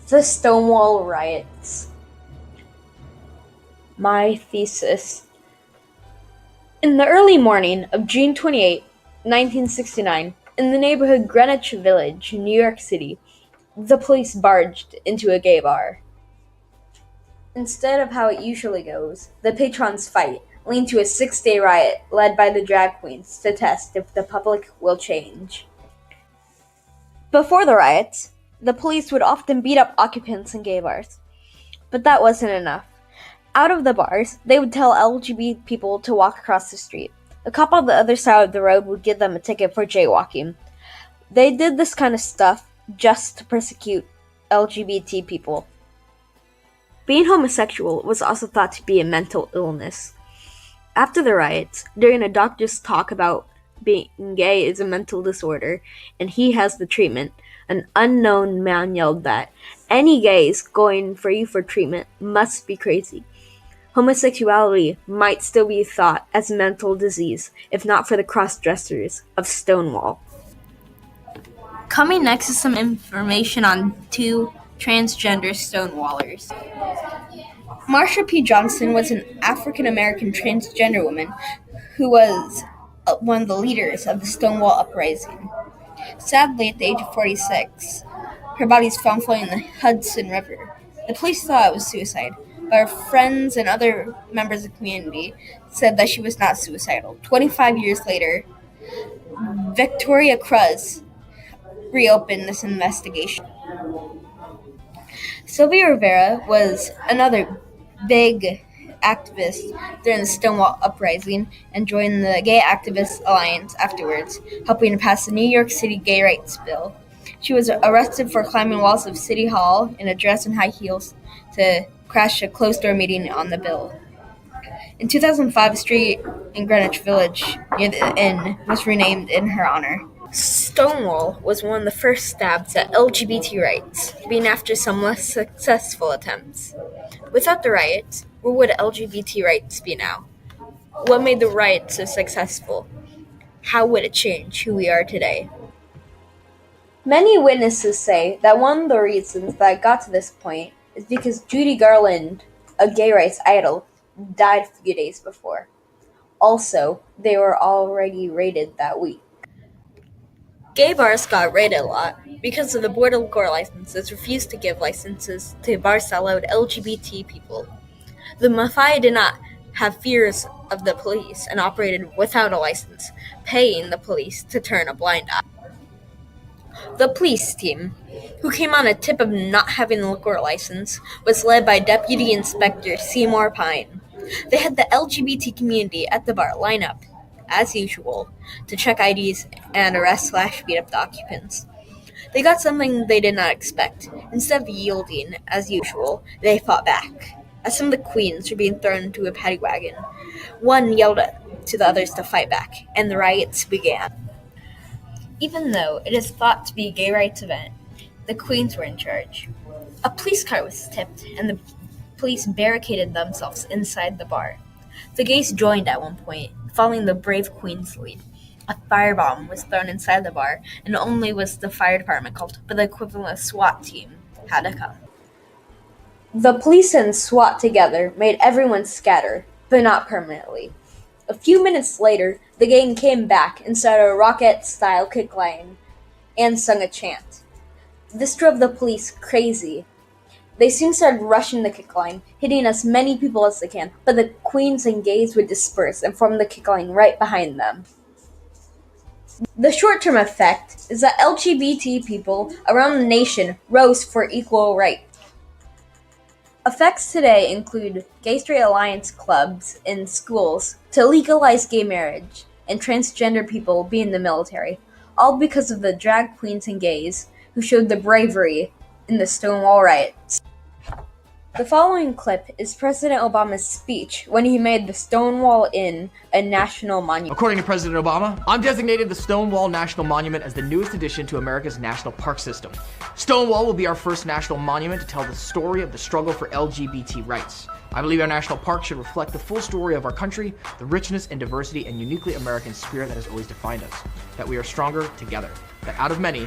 The Stonewall Riots. My thesis. In the early morning of June 28, 1969, in the neighborhood Greenwich Village, New York City, the police barged into a gay bar. Instead of how it usually goes, the patrons fight, leading to a 6-day riot led by the drag queens to test if the public will change. Before the riots, the police would often beat up occupants in gay bars. But that wasn't enough. Out of the bars, they would tell LGBT people to walk across the street. A cop on the other side of the road would give them a ticket for jaywalking. They did this kind of stuff just to persecute LGBT people. Being homosexual was also thought to be a mental illness. After the riots, during a doctor's talk about being gay is a mental disorder and he has the treatment, an unknown man yelled that any gays going for treatment must be crazy. Homosexuality might still be thought as a mental disease, if not for the cross-dressers of Stonewall. Coming next is some information on two transgender Stonewallers. Marsha P. Johnson was an African-American transgender woman who was one of the leaders of the Stonewall Uprising. Sadly, at the age of 46, her body was found floating in the Hudson River. The police thought it was suicide, but her friends and other members of the community said that she was not suicidal. 25 years later, Victoria Cruz reopened this investigation. Sylvia Rivera was another big activist during the Stonewall Uprising and joined the Gay Activists Alliance afterwards, helping to pass the New York City Gay Rights Bill. She was arrested for climbing walls of City Hall in a dress and high heels to crash a closed-door meeting on the bill. In 2005, a street in Greenwich Village near the inn was renamed in her honor. Stonewall was one of the first stabs at LGBT rights, being after some less successful attempts. Without the riots, where would LGBT rights be now? What made the riot so successful? How would it change who we are today? Many witnesses say that one of the reasons that got to this point is because Judy Garland, a gay rights idol, died a few days before. Also, they were already raided that week. Gay bars got raided a lot because of the Board of Liquor Licenses refused to give licenses to bars that allowed LGBT people. The Mafia did not have fears of the police and operated without a license, paying the police to turn a blind eye. The police team, who came on a tip of not having a liquor license, was led by Deputy Inspector Seymour Pine. They had the LGBT community at the bar line up, as usual, to check IDs and arrest/beat up the occupants. They got something they did not expect. Instead of yielding, as usual, they fought back. As some of the queens were being thrown into a paddy wagon, one yelled to the others to fight back, and the riots began. Even though it is thought to be a gay rights event, the queens were in charge. A police car was tipped, and the police barricaded themselves inside the bar. The gays joined at one point, following the brave queen's lead. A firebomb was thrown inside the bar, and only was the fire department called, but the equivalent of SWAT team had to come. The police and SWAT together made everyone scatter, but not permanently. A few minutes later, the gang came back and started a rocket-style kick line and sung a chant. This drove the police crazy. They soon started rushing the kick line, hitting as many people as they can, but the queens and gays would disperse and form the kick line right behind them. The short-term effect is that LGBT people around the nation rose for equal rights. Effects today include gay-straight alliance clubs in schools to legalize gay marriage and transgender people be in the military, all because of the drag queens and gays who showed the bravery in the Stonewall Riots. The following clip is President Obama's speech when he made the Stonewall Inn a national monument. According to President Obama, I'm designated the Stonewall National Monument as the newest addition to America's national park system. Stonewall will be our first national monument to tell the story of the struggle for LGBT rights. I believe our national park should reflect the full story of our country, the richness and diversity and uniquely American spirit that has always defined us. That we are stronger together. That out of many,